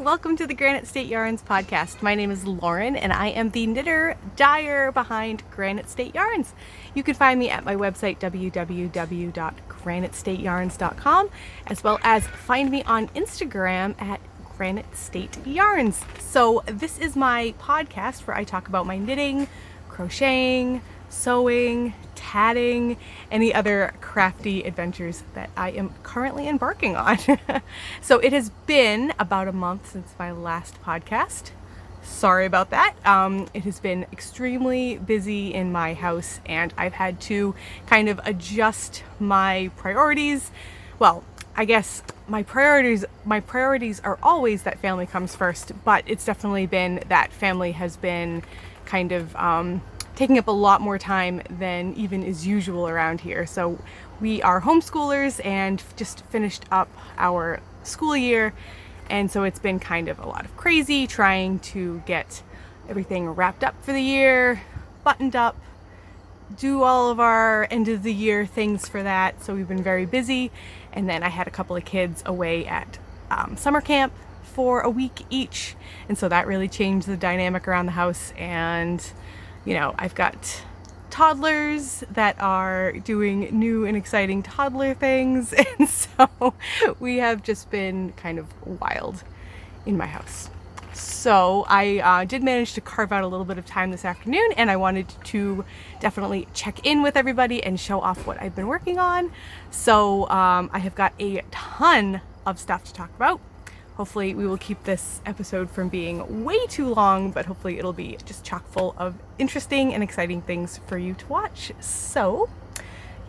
welcome to the Granite State Yarns podcast. My name is Lauren and I am the knitter dyer behind Granite State Yarns. You can find me at my website www.granitestateyarns.com, as well as find me on Instagram at Granite State Yarns. So this is my podcast where I talk about my knitting, crocheting, sewing, tatting, any other crafty adventures that I am currently embarking on. So it has been about a month since my last podcast. Sorry about that. It has been extremely busy in my house and I've had to kind of adjust my priorities. Well, I guess my priorities are always that family comes first, but it's definitely been that family has been kind of taking up a lot more time than even is usual around here. So we are homeschoolers and just finished up our school year, and so it's been kind of a lot of crazy trying to get everything wrapped up for the year, buttoned up, do all of our end of the year things for that. So we've been very busy, and then I had a couple of kids away at summer camp for a week each, and so that really changed the dynamic around the house. And you know, I've got toddlers that are doing new and exciting toddler things, and so we have just been kind of wild in my house. So I did manage to carve out a little bit of time this afternoon, and I wanted to definitely check in with everybody and show off what I've been working on. So I have got a ton of stuff to talk about. Hopefully we will keep this episode from being way too long, but hopefully it'll be just chock full of interesting and exciting things for you to watch. So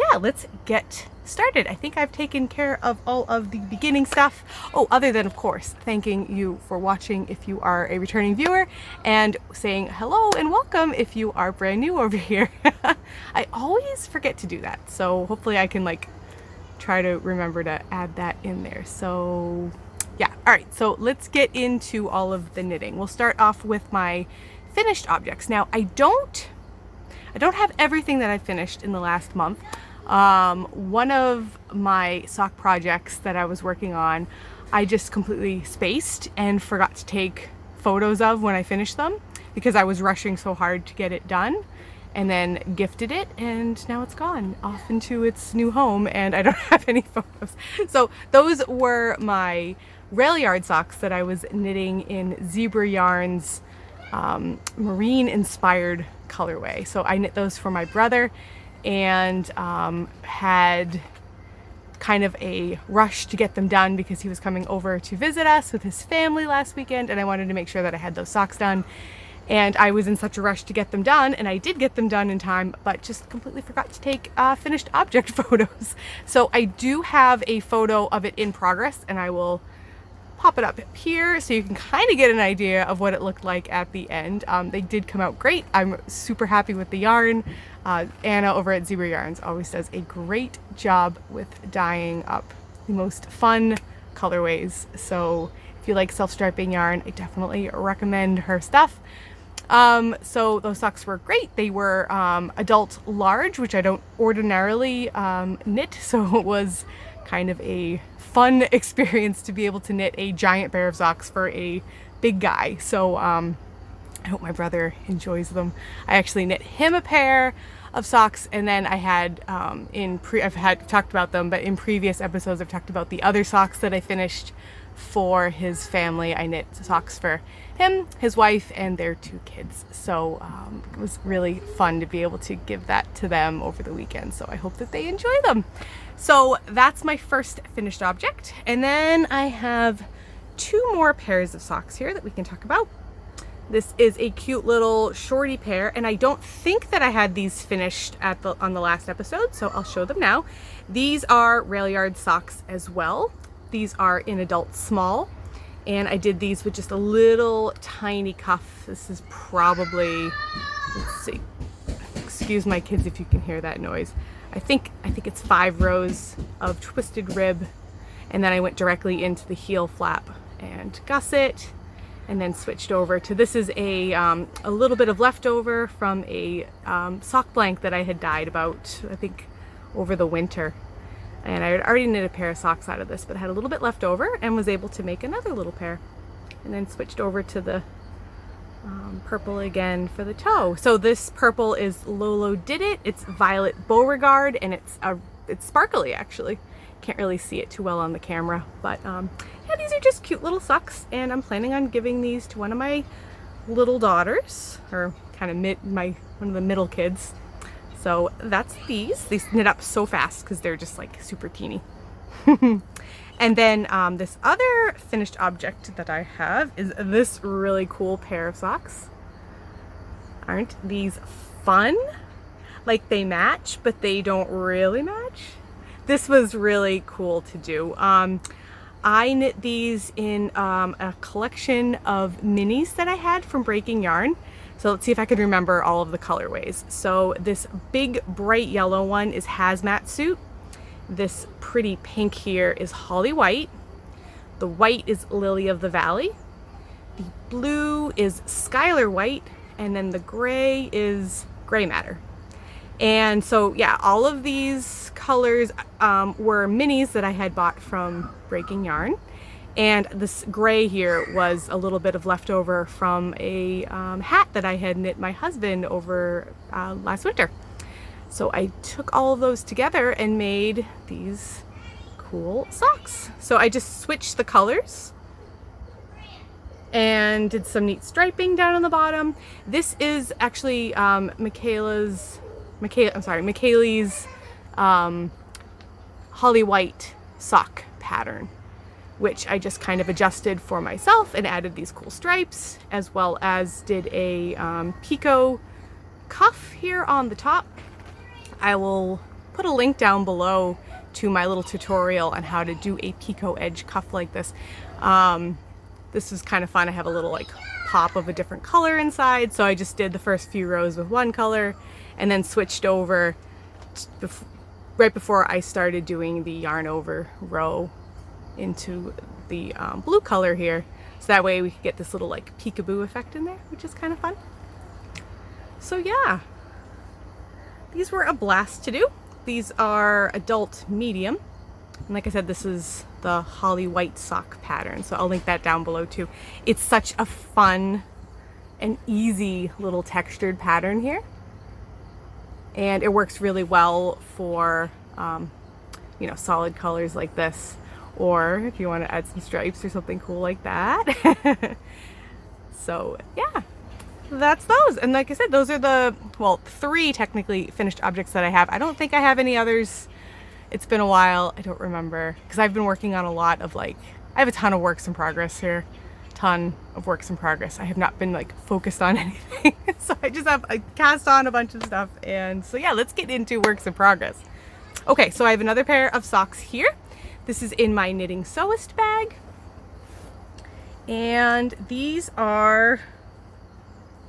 yeah, let's get started. I think I've taken care of all of the beginning stuff. Oh, other than of course thanking you for watching if you are a returning viewer, and saying hello and welcome if you are brand new over here. I always forget to do that, so hopefully I can try to remember to add that in there. So yeah, all right, so let's get into all of the knitting. We'll start off with my finished objects. Now, I don't have everything that I finished in the last month. One of my sock projects that I was working on, I just completely spaced and forgot to take photos of when I finished them because I was rushing so hard to get it done, and then gifted it, and now it's gone off into its new home and I don't have any photos. So those were my rail yard socks that I was knitting in Zebra Yarn's marine inspired colorway. So I knit those for my brother, and had kind of a rush to get them done because he was coming over to visit us with his family last weekend, and I wanted to make sure that I had those socks done. And I was in such a rush to get them done, and I did get them done in time, but just completely forgot to take finished object photos. So I do have a photo of it in progress, and I will pop it up here so you can kind of get an idea of what it looked like at the end. They did come out great. I'm super happy with the yarn. Anna over at Zebra Yarns always does a great job with dyeing up the most fun colorways. So if you like self-striping yarn, I definitely recommend her stuff. So those socks were great. They were adult large, which I don't ordinarily knit, so it was kind of a fun experience to be able to knit a giant pair of socks for a big guy. So I hope my brother enjoys them. I actually knit him a pair of socks, and then I had I've talked about them, but in previous episodes I've talked about the other socks that I finished for his family. I knit socks for him, his wife, and their 2 kids. So it was really fun to be able to give that to them over the weekend. So I hope that they enjoy them. So that's my first finished object. And then I have 2 more pairs of socks here that we can talk about. This is a cute little shorty pair, and I don't think that I had these finished on the last episode, so I'll show them now. These are rail yard socks as well. These are in adult small, and I did these with just a little tiny cuff. This is probably, let's see, excuse my kids if you can hear that noise. I think it's 5 rows of twisted rib, and then I went directly into the heel flap and gusset, and then switched over to, this is a little bit of leftover from a sock blank that I had dyed about, I think, over the winter. And I had already knit a pair of socks out of this, but had a little bit left over and was able to make another little pair. and then switched over to the purple again for the toe. So this purple is Lolo Did It. It's Violet Beauregard, and it's sparkly actually. Can't really see it too well on the camera, but yeah, these are just cute little socks, and I'm planning on giving these to one of my little daughters, or kind of one of the middle kids. So that's these. These knit up so fast because they're just like super teeny. And then this other finished object that I have is this really cool pair of socks. Aren't these fun? Like they match, but they don't really match. This was really cool to do. I knit these in a collection of minis that I had from Breaking Yarn. So let's see if I can remember all of the colorways. So this big bright yellow one is Hazmat Suit. This pretty pink here is Holly White. The white is Lily of the Valley. The blue is Skylar White. And then the gray is Gray Matter. And so yeah, all of these colors were minis that I had bought from Breaking Yarn. And this gray here was a little bit of leftover from a hat that I had knit my husband over last winter. So I took all of those together and made these cool socks. So I just switched the colors and did some neat striping down on the bottom. This is actually Michaeli's Holly White sock pattern, which I just kind of adjusted for myself and added these cool stripes, as well as did a picot cuff here on the top. I will put a link down below to my little tutorial on how to do a picot edge cuff like this. This is kind of fun. I have a little like pop of a different color inside, so I just did the first few rows with one color and then switched over right before I started doing the yarn over row into the blue color here, so that way we could get this little like peekaboo effect in there, which is kind of fun. So yeah, these were a blast to do. These are adult medium, and like I said, this is the Holly White sock pattern, so I'll link that down below too. It's such a fun and easy little textured pattern here, and it works really well for you know, solid colors like this, or if you want to add some stripes or something cool like that. So yeah, that's those. And like I said, those are the, well, 3 technically finished objects that I have. I don't think I have any others. It's been a while. I don't remember, because I've been working on a lot of like, I have a ton of works in progress here. Ton of works in progress. I have not been like focused on anything. So I just have, I cast on a bunch of stuff. And so yeah, let's get into works in progress. Okay, so I have another pair of socks here. This is in my knitting sewist bag. And these are,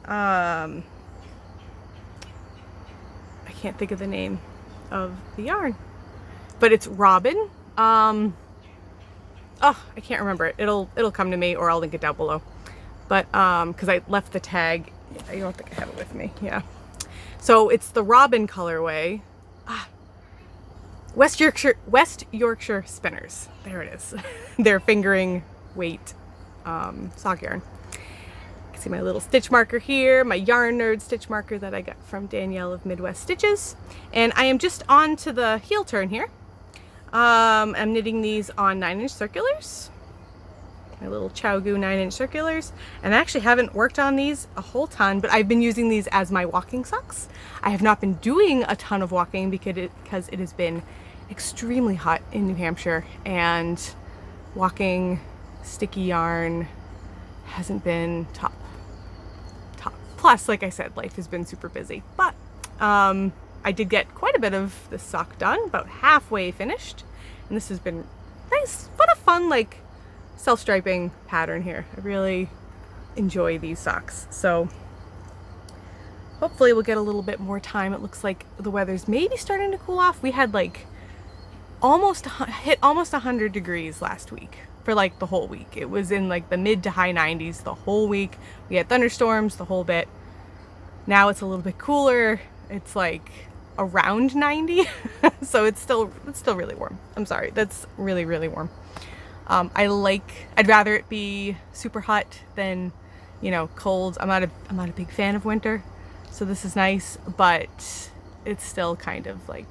I can't think of the name of the yarn, but it's Robin. Oh, I can't remember it. It'll come to me, or I'll link it down below. But because I left the tag, I don't think I have it with me. Yeah. So it's the Robin colorway. West Yorkshire Spinners. There it is. They're fingering weight sock yarn. You can see my little stitch marker here, my Yarn Nerd stitch marker that I got from Danielle of Midwest Stitches. And I am just on to the heel turn here. I'm knitting these on 9-inch circulars. My little Chowgoo 9-inch circulars. And I actually haven't worked on these a whole ton, but I've been using these as my walking socks. I have not been doing a ton of walking because it has been extremely hot in New Hampshire, and walking sticky yarn hasn't been top. Plus, like I said, life has been super busy, but I did get quite a bit of this sock done, about halfway finished, and this has been nice. What a fun like self-striping pattern here. I really enjoy these socks. So hopefully we'll get a little bit more time. It looks like the weather's maybe starting to cool off. We had like almost 100 degrees last week for like the whole week. It was in like the mid to high 90s the whole week. We had thunderstorms the whole bit. Now it's a little bit cooler. It's like around 90. So it's still really warm. I'm sorry, that's really warm. I'd rather it be super hot than, you know, cold. I'm not a big fan of winter, so this is nice, but it's still kind of tough.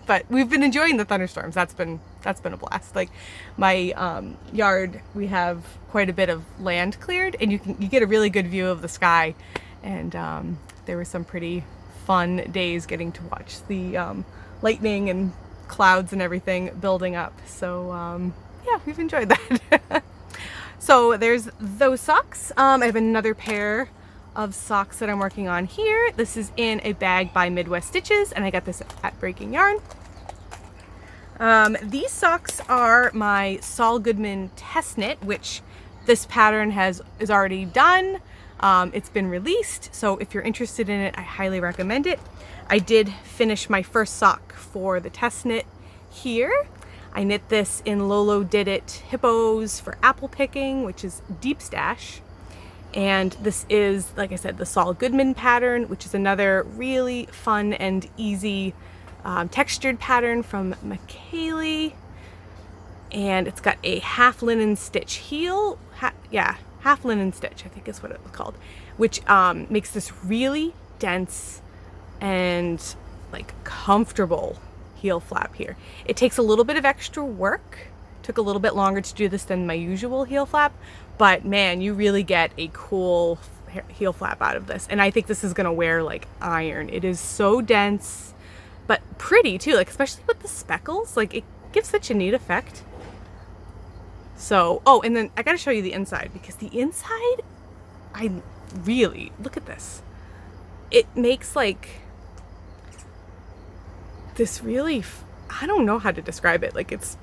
But we've been enjoying the thunderstorms. That's been a blast. Like my yard, we have quite a bit of land cleared, and you get a really good view of the sky. And there were some pretty fun days getting to watch the lightning and clouds and everything building up. So yeah, we've enjoyed that. So there's those socks. I have another pair of socks that I'm working on here. This is in a bag by Midwest Stitches, and I got this at Breaking Yarn. These socks are my Saul Goodman test knit, which this pattern is already done. It's been released, so if you're interested in it, I highly recommend it. I did finish my first sock for the test knit here. I knit this in Lolo Did It Hippos for apple picking, which is deep stash. And this is, like I said, the Saul Goodman pattern, which is another really fun and easy textured pattern from McKaylee. And it's got a half linen stitch heel. Half linen stitch, I think is what it was called, which makes this really dense and like comfortable heel flap here. It takes a little bit of extra work. Took a little bit longer to do this than my usual heel flap, but man, you really get a cool heel flap out of this. And I think this is gonna wear like iron. It is so dense, but pretty too, like especially with the speckles, like it gives such a neat effect. So, oh, and then I gotta show you the inside, because the inside, look at this. It makes like this really, I don't know how to describe it. Like it's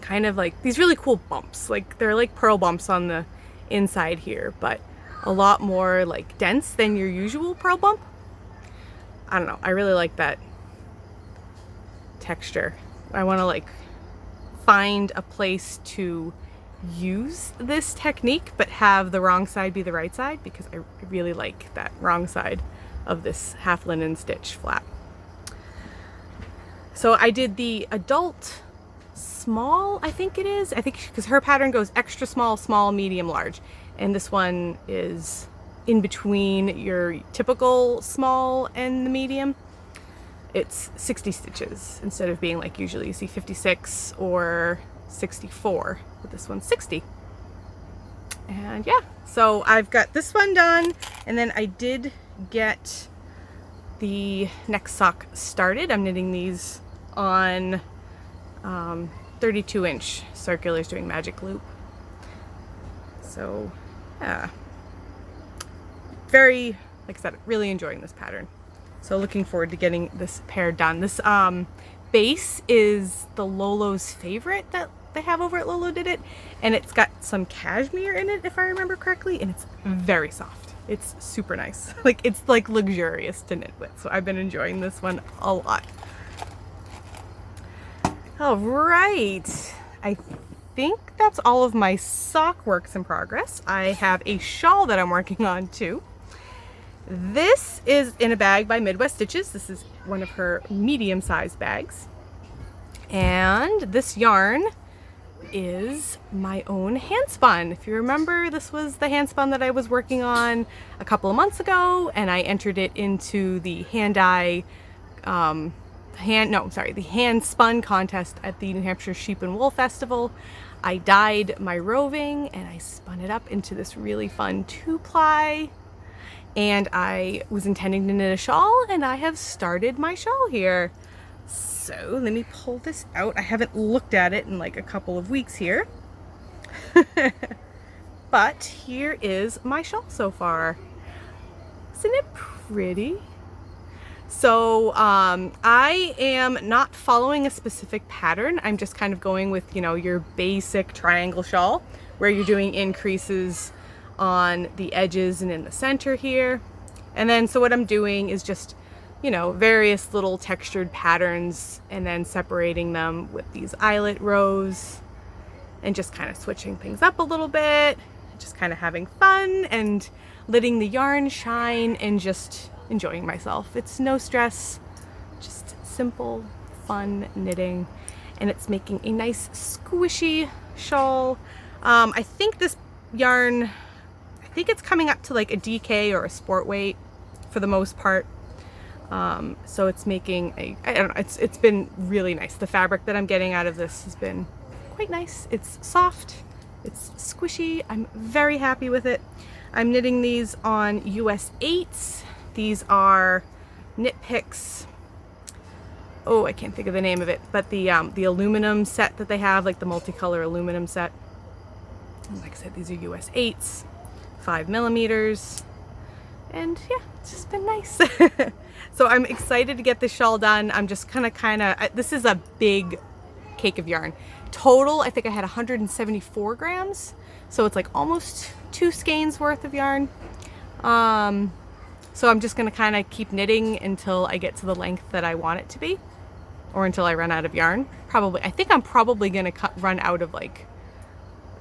kind of like these really cool bumps. Like they're like pearl bumps on the inside here, but a lot more like dense than your usual pearl bump. I don't know. I really like that texture. I want to like find a place to use this technique, but have the wrong side be the right side, because I really like that wrong side of this half linen stitch flap. So I did the adult small, I think it is. I think because her pattern goes extra small, small, medium, large. And this one is in between your typical small and the medium. It's 60 stitches instead of being like usually you see 56 or 64. But this one's 60. And yeah, so I've got this one done, and then I did get the next sock started. I'm knitting these on 32-inch circulars doing magic loop. So yeah, very, like I said, really enjoying this pattern. So looking forward to getting this pair done. This base is the Lolo's favorite that they have over at Lolo Did It, and it's got some cashmere in it if I remember correctly, and it's very soft. It's super nice. Like it's like luxurious to knit with. So I've been enjoying this one a lot. All right, I think that's all of my sock works in progress. I have a shawl that I'm working on too. This is in a bag by Midwest Stitches. This is one of her medium-sized bags. And this yarn is my own hand spun. If you remember, this was the hand spun that I was working on a couple of months ago, and I entered it into the hand spun contest at the New Hampshire Sheep and Wool Festival. I dyed my roving and I spun it up into this really fun 2-ply. And I was intending to knit a shawl, and I have started my shawl here. So let me pull this out. I haven't looked at it in like a couple of weeks here. But here is my shawl so far. Isn't it pretty? So I am not following a specific pattern. I'm just kind of going with, you know, your basic triangle shawl where you're doing increases on the edges and in the center here. And then so what I'm doing is just, you know, various little textured patterns and then separating them with these eyelet rows and just kind of switching things up a little bit, just kind of having fun and letting the yarn shine and just enjoying myself. It's no stress, just simple, fun knitting. and it's making a nice squishy shawl. I think this yarn, I think it's coming up to like a DK or a sport weight for the most part. So it's making a, I don't know, it's been really nice. The fabric that I'm getting out of this has been quite nice. It's soft, it's squishy. I'm very happy with it. I'm knitting these on US 8s. These are Knit Picks. Oh, I can't think of the name of it, but the aluminum set that they have, like the multicolor aluminum set. And like I said, these are US 8s, 5mm, and yeah, it's just been nice. So I'm excited to get this shawl done. I'm just this is a big cake of yarn. Total, I think I had 174 grams. So it's like almost 2 skeins worth of yarn. So I'm just gonna kind of keep knitting until I get to the length that I want it to be, or until I run out of yarn. Probably, I think I'm probably gonna run out of, like,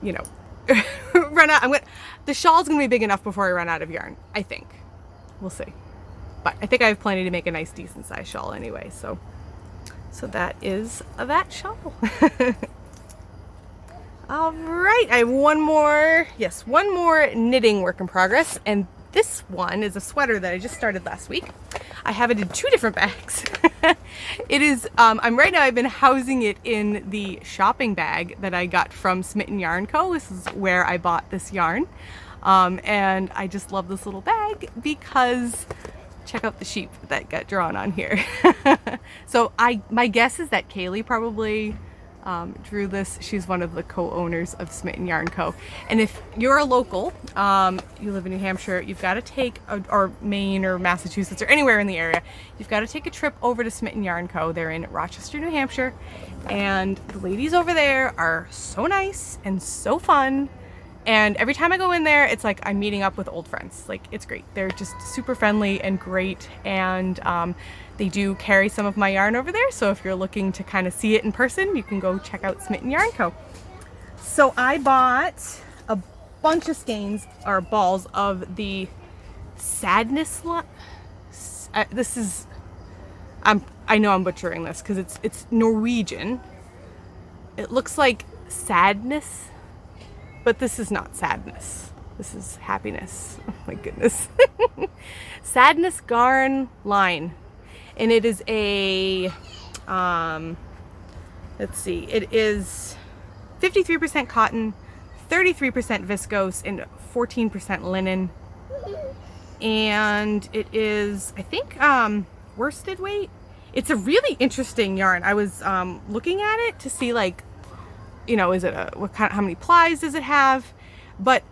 you know, the shawl's gonna be big enough before I run out of yarn, I think. We'll see. But I think I have plenty to make a nice decent size shawl anyway, so that is that shawl. All right, I have one more knitting work in progress, and this one is a sweater that I just started last week. I have it in 2 different bags. It is, I've been housing it in the shopping bag that I got from Smitten Yarn Co. This is where I bought this yarn. And I just love this little bag because check out the sheep that got drawn on here. So my guess is that Kaylee probably drew this. She's one of the co-owners of Smitten Yarn Co. And if you're a local, you live in New Hampshire, you've got to take, or Maine or Massachusetts or anywhere in the area, you've got to take a trip over to Smitten Yarn Co. They're in Rochester, New Hampshire, and the ladies over there are so nice and so fun. And every time I go in there, it's like I'm meeting up with old friends. Like, it's great. They're just super friendly and great. And they do carry some of my yarn over there. So if you're looking to kind of see it in person, you can go check out Smitten Yarn Co. So I bought a bunch of skeins or balls of the Sadness line. This is, I know I'm butchering this because it's Norwegian. It looks like sadness. But this is not sadness. This is happiness. Oh my goodness. Sadness Garn line. And it is a, let's see, it is 53% cotton, 33% viscose, and 14% linen. And it is, I think, worsted weight. It's a really interesting yarn. I was looking at it to see, like, you know, is it how many plies does it have? But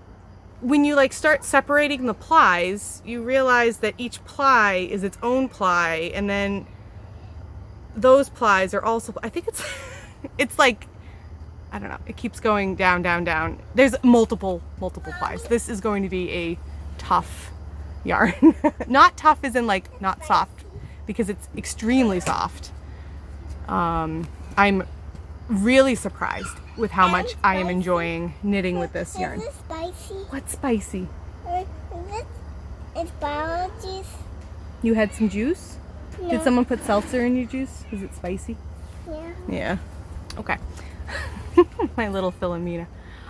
when you like start separating the plies, you realize that each ply is its own ply, and then those plies are also, I think it's it's like, I don't know, it keeps going down, down, down. There's multiple plies. This is going to be a tough yarn. Not tough as in like not soft, because it's extremely soft. I'm really surprised with how much I am enjoying knitting with this yarn. Is it spicy? What's spicy? It's biology. You had some juice? No. Did someone put seltzer in your juice? Is it spicy? Yeah. Yeah. Okay. My little Philomena.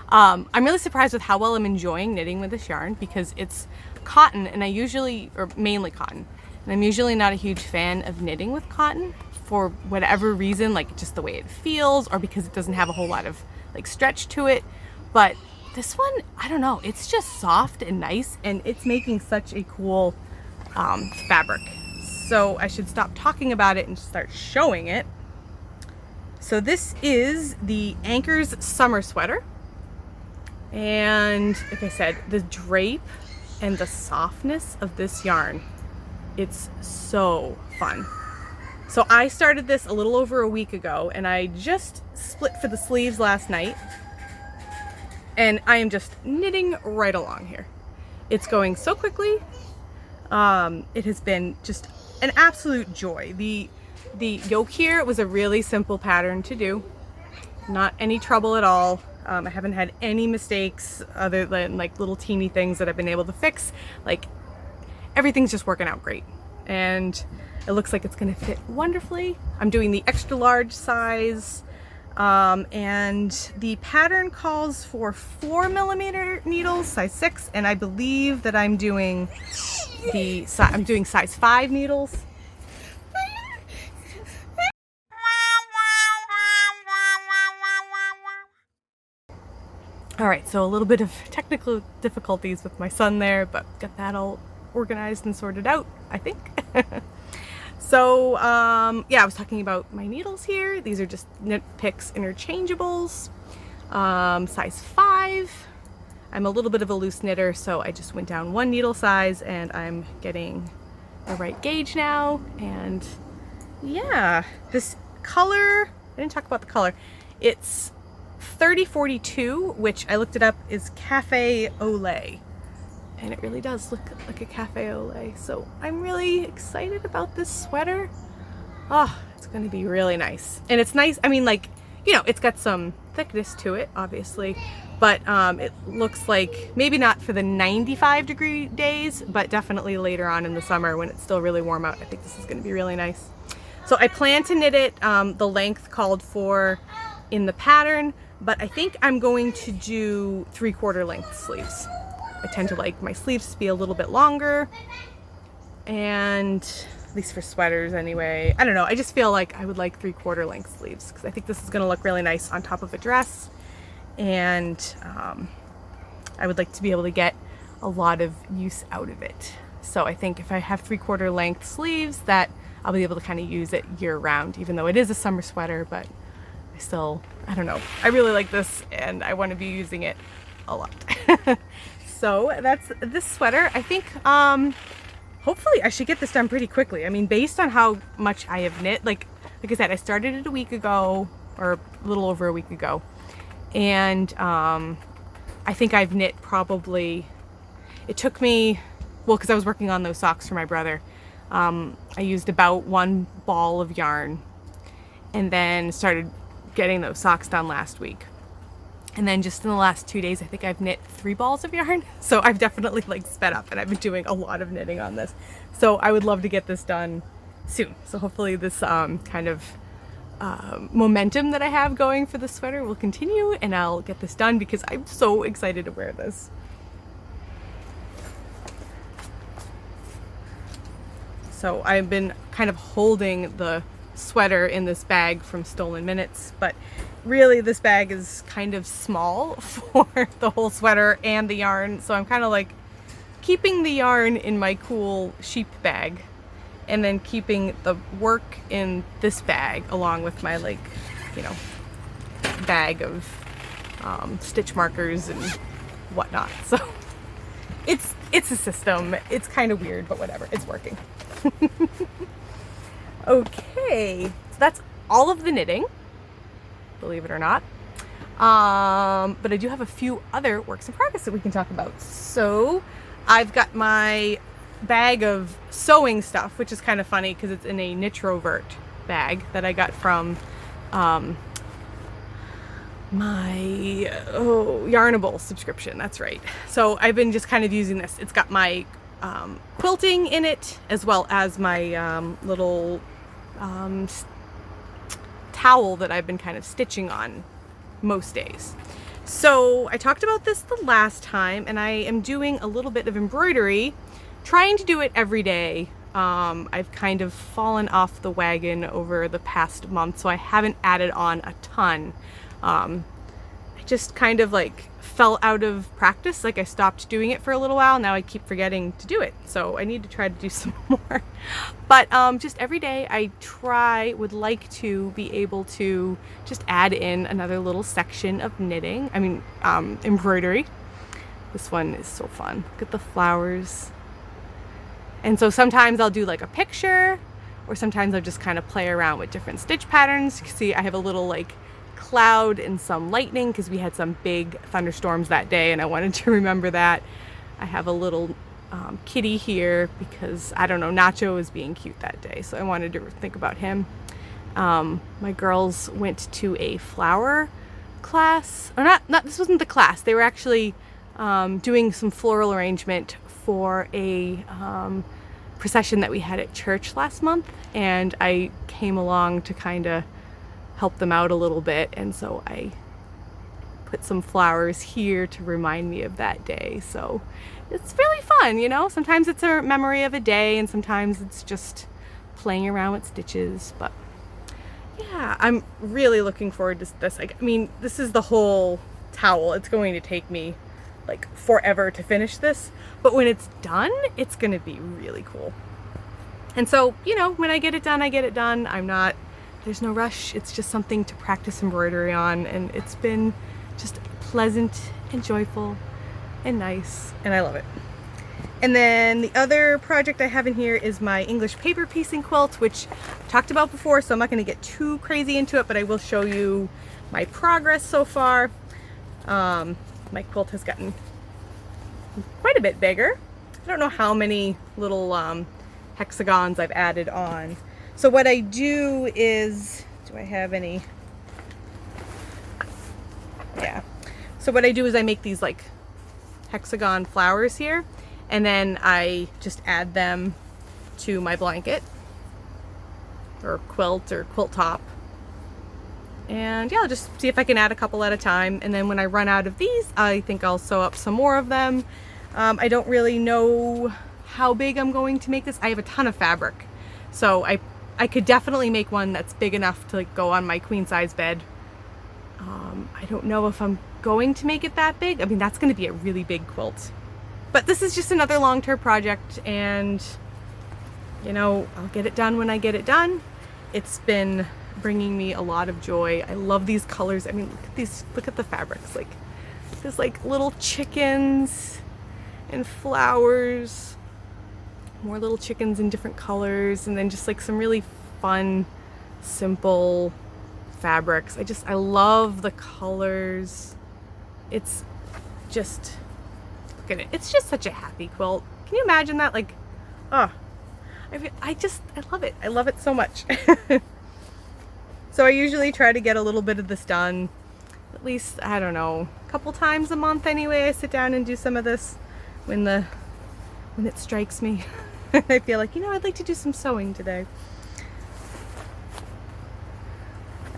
I'm really surprised with how well I'm enjoying knitting with this yarn, because it's cotton, and mainly cotton. And I'm usually not a huge fan of knitting with cotton for whatever reason, like just the way it feels, or because it doesn't have a whole lot of like stretch to it. But this one, I don't know, it's just soft and nice, and it's making such a cool fabric. So I should stop talking about it and start showing it. So this is the Anchors Summer Sweater. And like I said, the drape and the softness of this yarn, it's so fun. So I started this a little over a week ago, and I just split for the sleeves last night, and I am just knitting right along here. It's going so quickly. It has been just an absolute joy. The yoke here was a really simple pattern to do. Not any trouble at all. I haven't had any mistakes other than like little teeny things that I've been able to fix. Like, everything's just working out great. And it looks like it's gonna fit wonderfully. I'm doing the extra large size. And the pattern calls for 4mm needles, size 6, and I believe that I'm doing size 5 needles. All right, so a little bit of technical difficulties with my son there, but got that all organized and sorted out, I think. So, yeah, I was talking about my needles here. These are just Knit Picks interchangeables, size 5. I'm a little bit of a loose knitter, so I just went down 1 needle size, and I'm getting the right gauge now. And yeah, this color, I didn't talk about the color. It's 3042, which I looked it up, is Cafe Olay. And it really does look like a Cafe Olay. So I'm really excited about this sweater. Oh, it's gonna be really nice. And it's nice, I mean, like, you know, it's got some thickness to it, obviously, but it looks like maybe not for the 95-degree days, but definitely later on in the summer when it's still really warm out. I think this is gonna be really nice. So I plan to knit it the length called for in the pattern, but I think I'm going to do 3/4 length sleeves. I tend to like my sleeves to be a little bit longer, and at least for sweaters anyway. I don't know, I just feel like I would like 3/4 length sleeves because I think this is going to look really nice on top of a dress, and I would like to be able to get a lot of use out of it. So I think if I have 3/4 length sleeves, that I'll be able to kind of use it year round, even though it is a summer sweater, but I don't know, I really like this and I want to be using it a lot. So that's this sweater. I think hopefully I should get this done pretty quickly. I mean, based on how much I have knit, like I said, I started it a week ago, or a little over a week ago, and I think I've knit probably, it took me, well, because I was working on those socks for my brother, I used about 1 ball of yarn and then started getting those socks done last week. And then just in the last 2 days, I think I've knit 3 balls of yarn. So I've definitely like sped up, and I've been doing a lot of knitting on this. So I would love to get this done soon. So hopefully this kind of momentum that I have going for the sweater will continue, and I'll get this done because I'm so excited to wear this. So I've been kind of holding the sweater in this bag from Stolen Minutes, but really this bag is kind of small for the whole sweater and the yarn, so I'm kind of like keeping the yarn in my cool sheep bag and then keeping the work in this bag along with my, like, you know, bag of stitch markers and whatnot. So it's a system. It's kind of weird, but whatever, it's working. Okay, so that's all of the knitting, believe it or not. But I do have a few other works in progress that we can talk about. So I've got my bag of sewing stuff, which is kind of funny because it's in a Knitrovert bag that I got from my Yarnable subscription. That's right. So I've been just kind of using this. It's got my quilting in it, as well as my little towel that I've been kind of stitching on most days. So I talked about this the last time, and I am doing a little bit of embroidery, trying to do it every day. I've kind of fallen off the wagon over the past month, so I haven't added on a ton. I just kind of like fell out of practice. Like I stopped doing it for a little while. Now I keep forgetting to do it. So I need to try to do some more. But just every day I would like to be able to just add in another little section of knitting. I mean, embroidery. This one is so fun. Look at the flowers. And so sometimes I'll do like a picture, or sometimes I'll just kind of play around with different stitch patterns. You can see I have a little like cloud and some lightning because we had some big thunderstorms that day, and I wanted to remember that. I have a little kitty here because, I don't know, Nacho was being cute that day, so I wanted to think about him. My girls went to a flower class, or not, this wasn't the class. They were actually doing some floral arrangement for a procession that we had at church last month, and I came along to kind of help them out a little bit. And so I put some flowers here to remind me of that day. So it's really fun, you know? Sometimes it's a memory of a day and sometimes it's just playing around with stitches. But yeah, I'm really looking forward to this. I mean, this is the whole towel. It's going to take me like forever to finish this, but when it's done, it's gonna be really cool. And so, you know, when I get it done, I get it done. There's no rush. It's just something to practice embroidery on, and it's been just pleasant and joyful and nice, and I love it. And then the other project I have in here is my English paper piecing quilt, which I've talked about before, so I'm not going to get too crazy into it, but I will show you my progress so far. My quilt has gotten quite a bit bigger. I don't know how many little hexagons I've added on. So what I do is, do I have any? Yeah. So what I do is I make these like hexagon flowers here, and then I just add them to my blanket or quilt or quilt top. And yeah, I'll just see if I can add a couple at a time. And then when I run out of these, I think I'll sew up some more of them. I don't really know how big I'm going to make this. I have a ton of fabric. So I could definitely make one that's big enough to like go on my queen size bed. I don't know if I'm going to make it that big. I mean, that's going to be a really big quilt. But this is just another long-term project, and you know, I'll get it done when I get it done. It's been bringing me a lot of joy. I love these colors. I mean, look at these, look at the fabrics. Like, there's like little chickens and flowers, more little chickens in different colors, and then just like some really fun, simple fabrics. I love the colors. It's just, look at it. It's just such a happy quilt. Can you imagine that? Like, oh, I love it. I love it so much. So I usually try to get a little bit of this done, at least, I don't know, a couple times a month anyway. I sit down and do some of this when it strikes me. I feel like, you know, I'd like to do some sewing today.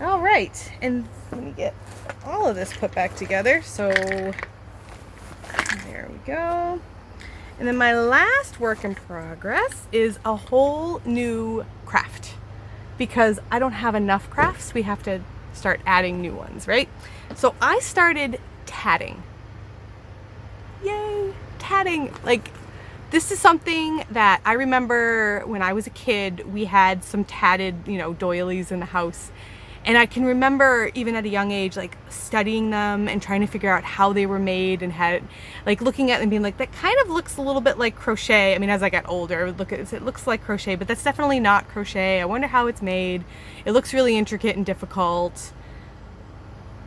All right, and let me get all of this put back together. So there we go. And then my last work in progress is a whole new craft, because I don't have enough crafts. We have to start adding new ones, right? So I started tatting. Yay, tatting. Like, this is something that I remember when I was a kid, we had some tatted, you know, doilies in the house. And I can remember even at a young age, like studying them and trying to figure out how they were made, and had like looking at them and being like, that kind of looks a little bit like crochet. I mean, as I got older, I would look at it, it looks like crochet, but that's definitely not crochet. I wonder how it's made. It looks really intricate and difficult,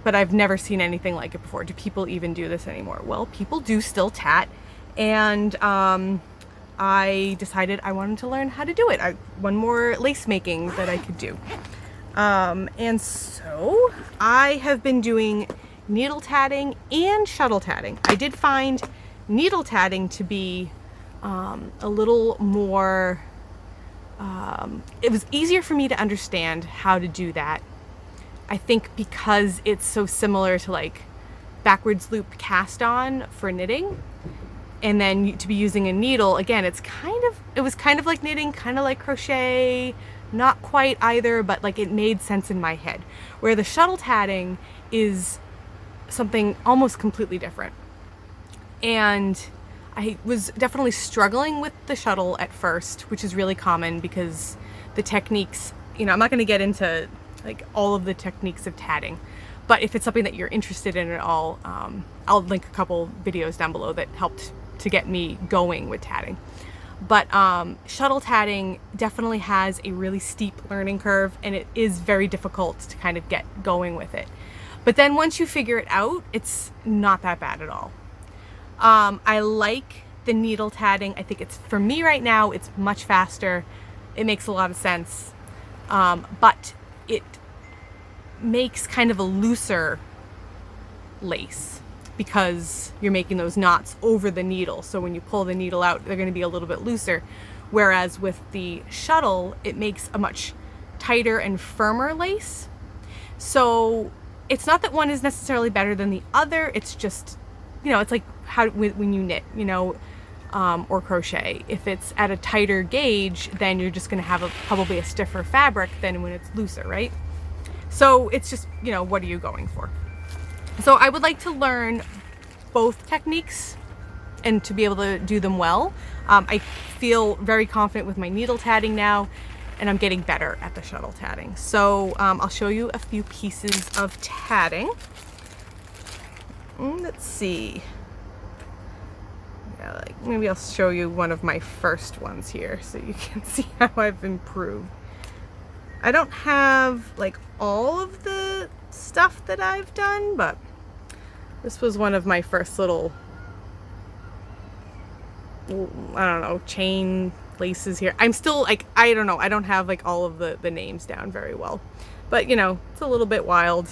but I've never seen anything like it before. Do people even do this anymore? Well, people do still tat. And I decided I wanted to learn how to do it. One more lace making that I could do. And so I have been doing needle tatting and shuttle tatting. I did find needle tatting to be a little more, it was easier for me to understand how to do that. I think because it's so similar to like backwards loop cast on for knitting. And then to be using a needle, again, it was kind of like knitting, kind of like crochet, not quite either, but like it made sense in my head. Where the shuttle tatting is something almost completely different. And I was definitely struggling with the shuttle at first, which is really common because the techniques, you know, I'm not going to get into like all of the techniques of tatting, but if it's something that you're interested in at all, I'll link a couple videos down below that helped to get me going with tatting. But shuttle tatting definitely has a really steep learning curve, and it is very difficult to kind of get going with it. But then once you figure it out, it's not that bad at all. I like the needle tatting. I think it's, for me right now, it's much faster. It makes a lot of sense. But it makes kind of a looser lace, because you're making those knots over the needle. So when you pull the needle out, they're going to be a little bit looser. Whereas with the shuttle, it makes a much tighter and firmer lace. So it's not that one is necessarily better than the other. It's just, you know, it's like how when you knit, you know, or crochet. If it's at a tighter gauge, then you're just going to have probably a stiffer fabric than when it's looser, right? So it's just, you know, what are you going for? So I would like to learn both techniques and to be able to do them well. I feel very confident with my needle tatting now, and I'm getting better at the shuttle tatting. So I'll show you a few pieces of tatting. Let's see. Yeah, like maybe I'll show you one of my first ones here so you can see how I've improved. I don't have like all of the stuff that I've done, but this was one of my first little, I don't know, chain laces here. I'm still like, I don't know, I don't have like all of the names down very well, but you know, it's a little bit wild,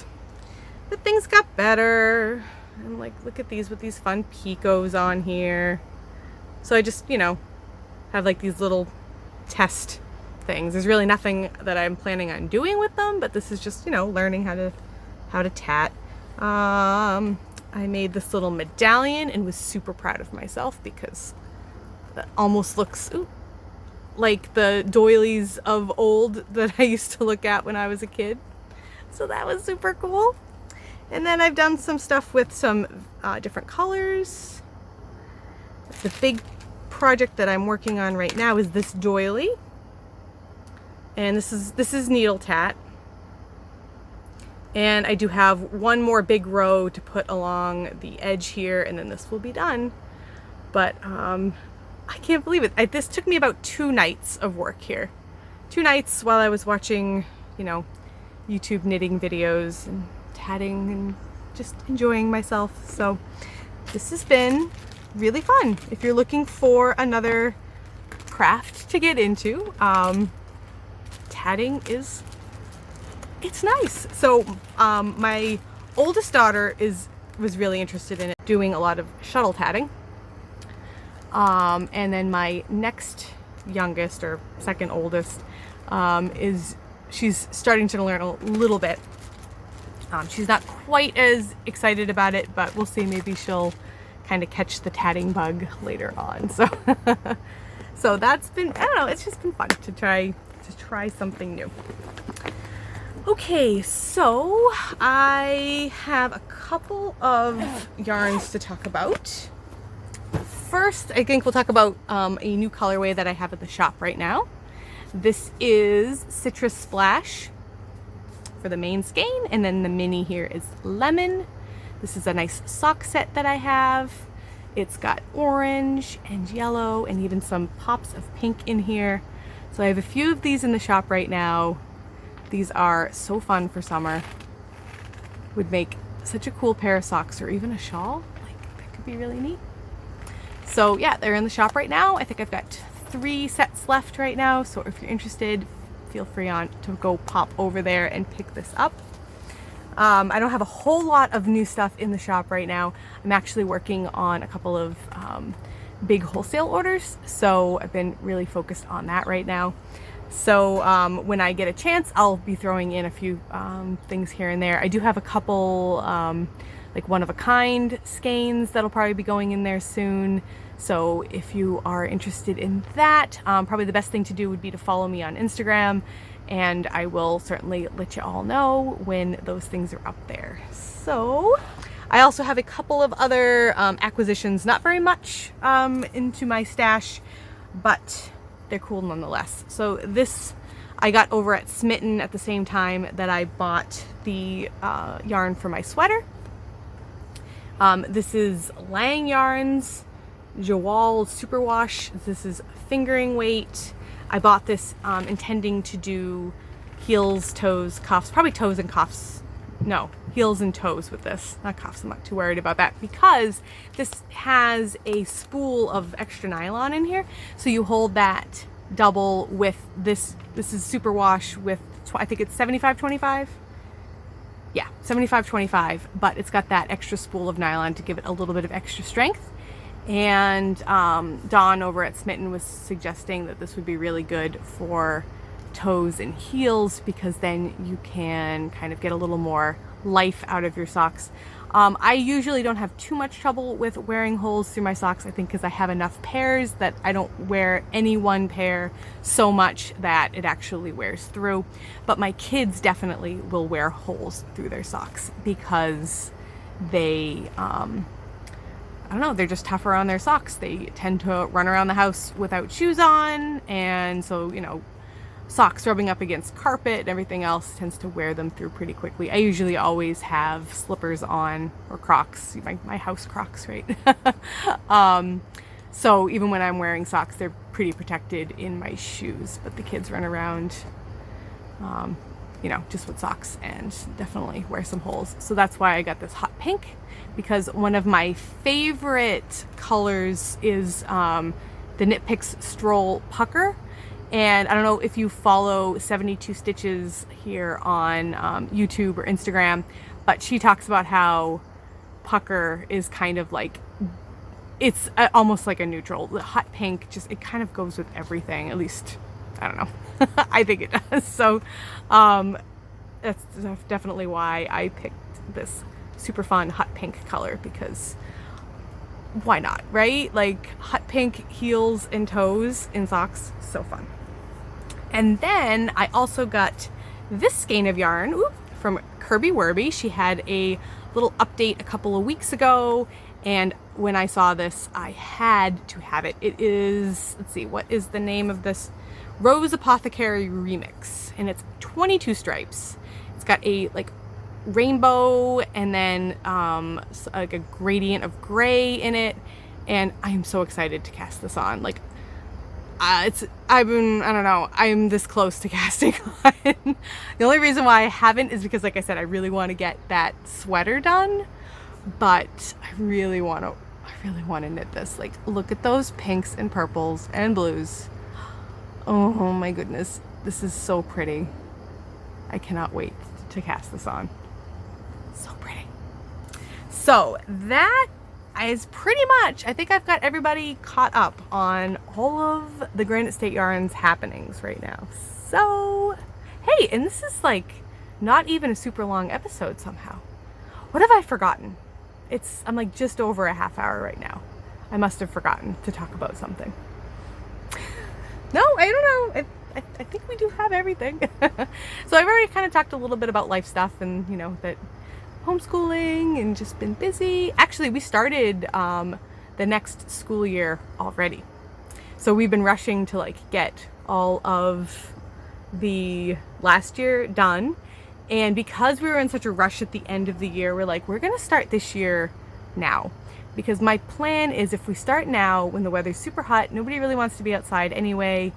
but things got better. And like, look at these with these fun picots on here. So I just, you know, have like these little test things. There's really nothing that I'm planning on doing with them, but this is just, you know, learning how to tat. I made this little medallion and was super proud of myself because that almost looks like the doilies of old that I used to look at when I was a kid. So that was super cool. And then I've done some stuff with some different colors. The big project that I'm working on right now is this doily. And this is needle tat. And I do have one more big row to put along the edge here, and then this will be done. But I can't believe it. This took me about 2 nights of work here. 2 nights while I was watching, you know, YouTube knitting videos and tatting and just enjoying myself. So this has been really fun. If you're looking for another craft to get into, tatting it's nice. So my oldest daughter was really interested in it, doing a lot of shuttle tatting. And then my next youngest, or second oldest, she's starting to learn a little bit. She's not quite as excited about it, but we'll see. Maybe she'll kind of catch the tatting bug later on. So, so that's been, I don't know, it's just been fun to try something new. Okay, so I have a couple of yarns to talk about. First, I think we'll talk about a new colorway that I have at the shop right now. This is Citrus Splash for the main skein, and then the mini here is Lemon. This is a nice sock set that I have. It's got orange and yellow and even some pops of pink in here. So I have a few of these in the shop right now. These are so fun for summer. Would make such a cool pair of socks or even a shawl. Like, that could be really neat. So yeah, they're in the shop right now. I think I've got 3 sets left right now. So if you're interested, feel free to go pop over there and pick this up. I don't have a whole lot of new stuff in the shop right now. I'm actually working on a couple of big wholesale orders, so I've been really focused on that right now. So when I get a chance, I'll be throwing in a few things here and there. I do have a couple like one-of-a-kind skeins that'll probably be going in there soon. So if you are interested in that, probably the best thing to do would be to follow me on Instagram, and I will certainly let you all know when those things are up there. So I also have a couple of other acquisitions, not very much into my stash, but they're cool nonetheless. So this I got over at Smitten at the same time that I bought the yarn for my sweater. This is Lang Yarns Shawl Superwash. This is fingering weight. I bought this intending to do heels, toes, cuffs, probably toes and cuffs. No, heels and toes with this, not cuffs. I'm not too worried about that because this has a spool of extra nylon in here. So you hold that double with this. This is Superwash with, I think it's 75-25. Yeah, 75-25, but it's got that extra spool of nylon to give it a little bit of extra strength. And Dawn over at Smitten was suggesting that this would be really good for toes and heels, because then you can kind of get a little more life out of your socks. I usually don't have too much trouble with wearing holes through my socks, I think because I have enough pairs that I don't wear any one pair so much that it actually wears through. But my kids definitely will wear holes through their socks because they, I don't know, they're just tougher on their socks. They tend to run around the house without shoes on, and so, you know, socks rubbing up against carpet and everything else tends to wear them through pretty quickly. I usually always have slippers on, or Crocs, my house Crocs, right? So even when I'm wearing socks, they're pretty protected in my shoes, but the kids run around, you know, just with socks and definitely wear some holes. So that's why I got this hot pink, because one of my favorite colors is the Knit Picks Stroll Pucker. And I don't know if you follow 72 Stitches here on YouTube or Instagram, but she talks about how pucker is kind of like, it's almost like a neutral. The hot pink, just, it kind of goes with everything, at least, I don't know. I think it does. So that's definitely why I picked this super fun hot pink color, because why not, right? Like hot pink heels and toes in socks, so fun. And then I also got this skein of yarn from Kirby Warby. She had a little update a couple of weeks ago, and when I saw this, I had to have it. It is, let's see, what is the name of this? Rose Apothecary Remix, and it's 22 stripes. It's got a like rainbow and then like a gradient of gray in it, and I am so excited to cast this on. Like I don't know, I'm this close to casting on. The only reason why I haven't is because, like I said, I really want to get that sweater done, but I really want to knit this. Like, look at those pinks and purples and blues. Oh my goodness, this is so pretty. I cannot wait to cast this on. So pretty. So that is pretty much, I think I've got everybody caught up on all of the Granite State Yarns happenings right now. So, hey, and this is like not even a super long episode somehow. What have I forgotten? I'm like just over a half hour right now. I must have forgotten to talk about something. No, I don't know. I think we do have everything. So I've already kind of talked a little bit about life stuff, and you know, that homeschooling and just been busy. Actually, we started the next school year already. So we've been rushing to like get all of the last year done. And because we were in such a rush at the end of the year, we're like, we're gonna start this year now. Because my plan is, if we start now when the weather's super hot, nobody really wants to be outside anyway,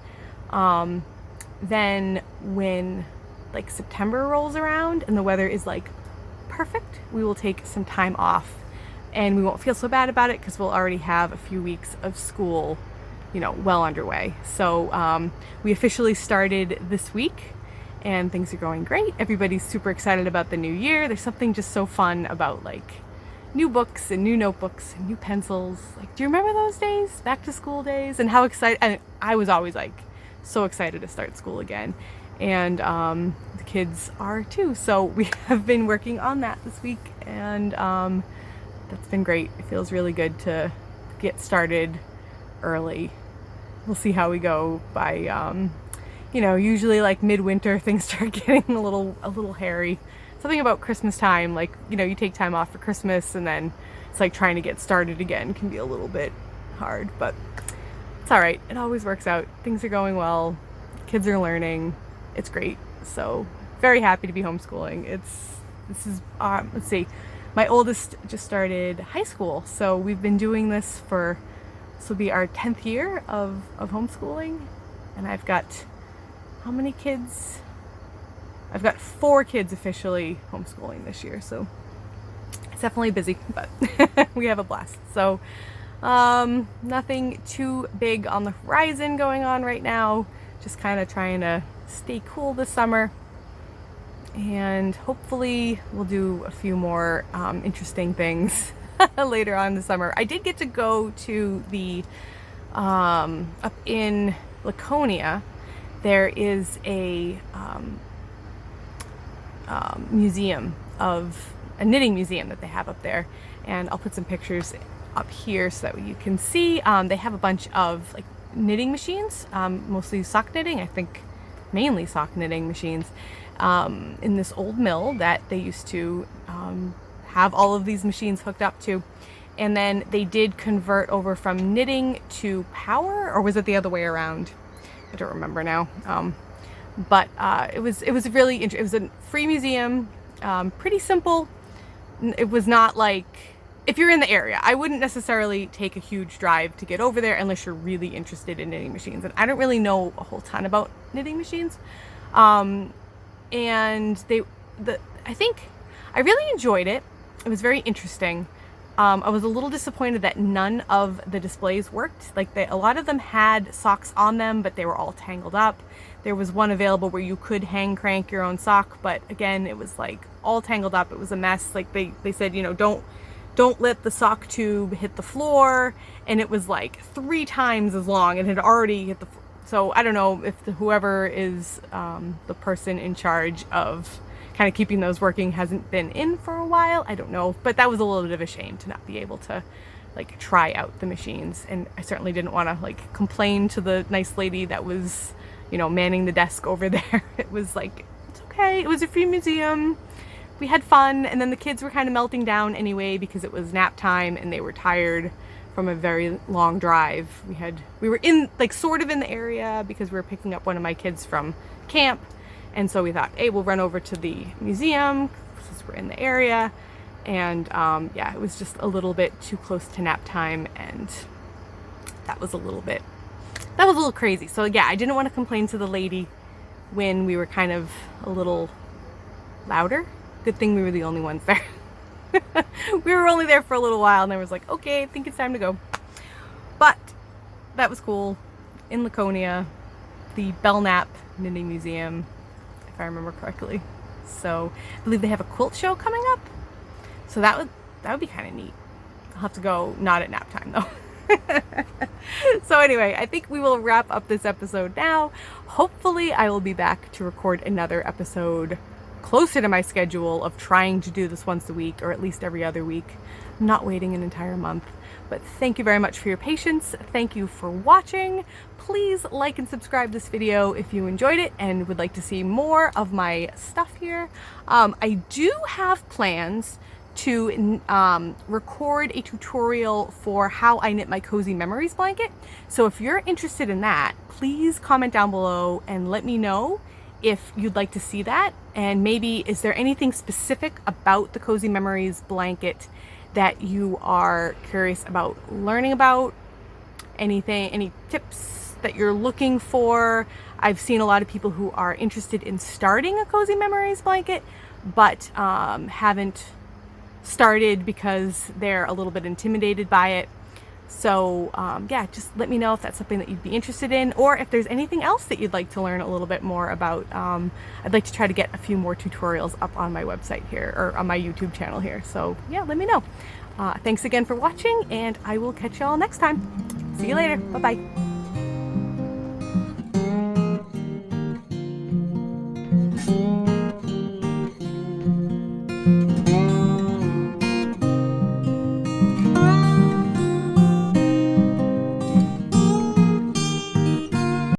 then when like September rolls around and the weather is like perfect, we will take some time off and we won't feel so bad about it because we'll already have a few weeks of school, you know, well underway. So we officially started this week and things are going great. Everybody's super excited about the new year. There's something just so fun about like new books and new notebooks and new pencils. Like, do you remember those days? Back to school days, and how excited, and I was always like so excited to start school again. And the kids are too. So we have been working on that this week, and that's been great. It feels really good to get started early. We'll see how we go by, you know, usually like midwinter things start getting a little hairy. Something about Christmas time, like, you know, you take time off for Christmas and then it's like trying to get started again can be a little bit hard, but it's all right. It always works out. Things are going well. Kids are learning. It's great. So very happy to be homeschooling. Let's see, my oldest just started high school. So we've been doing this will be our 10th year of homeschooling. And I've got, how many kids? I've got 4 kids officially homeschooling this year, so it's definitely busy, but we have a blast. So nothing too big on the horizon going on right now, just kind of trying to stay cool this summer, and hopefully we'll do a few more interesting things later on in the summer. I did get to go to the up in Laconia, there is a museum of a knitting museum that they have up there, and I'll put some pictures up here so that you can see. They have a bunch of like knitting machines, mostly sock knitting, I think mainly sock knitting machines, in this old mill that they used to have all of these machines hooked up to. And then they did convert over from knitting to power, or was it the other way around? I don't remember now. But it was really interesting. It was a free museum, pretty simple. It was not like, if you're in the area, I wouldn't necessarily take a huge drive to get over there unless you're really interested in knitting machines. And I don't really know a whole ton about knitting machines. And I think I really enjoyed it. It was very interesting. I was a little disappointed that none of the displays worked. Like a lot of them had socks on them, but they were all tangled up. There was one available where you could hang crank your own sock, but again, it was like all tangled up. It was a mess. Like they said, you know, don't let the sock tube hit the floor, and it was like 3 times as long and had already hit the floor. So I don't know if whoever is the person in charge of kind of keeping those working hasn't been in for a while. I don't know, but that was a little bit of a shame to not be able to like try out the machines. And I certainly didn't want to like complain to the nice lady that was, you know, manning the desk over there. It was like, it's okay. It was a free museum. We had fun. And then the kids were kind of melting down anyway because it was nap time and they were tired from a very long drive. We were in like sort of in the area because we were picking up one of my kids from camp. And so we thought, hey, we'll run over to the museum since we're in the area. And yeah, it was just a little bit too close to nap time, and that was a little crazy. So yeah, I didn't want to complain to the lady when we were kind of a little louder. Good thing we were the only ones there. We were only there for a little while, and I was like, okay, I think it's time to go. But that was cool. In Laconia, the Belknap Knitting Museum, if I remember correctly. So I believe they have a quilt show coming up. So that would be kind of neat. I'll have to go, not at nap time though. So anyway, I think we will wrap up this episode now. Hopefully I will be back to record another episode closer to my schedule of trying to do this once a week or at least every other week. I'm not waiting an entire month. But thank you very much for your patience. Thank you for watching. Please like and subscribe this video if you enjoyed it and would like to see more of my stuff here. I do have plans to record a tutorial for how I knit my Cozy Memories blanket. So if you're interested in that, please comment down below and let me know if you'd like to see that. And maybe, is there anything specific about the Cozy Memories blanket that you are curious about learning about? Anything, any tips that you're looking for? I've seen a lot of people who are interested in starting a Cozy Memories blanket, but haven't started because they're a little bit intimidated by it. So yeah, just let me know if that's something that you'd be interested in, or if there's anything else that you'd like to learn a little bit more about. I'd like to try to get a few more tutorials up on my website here, or on my YouTube channel here. So yeah, let me know. Thanks again for watching, and I will catch y'all next time. See you later. Bye-bye.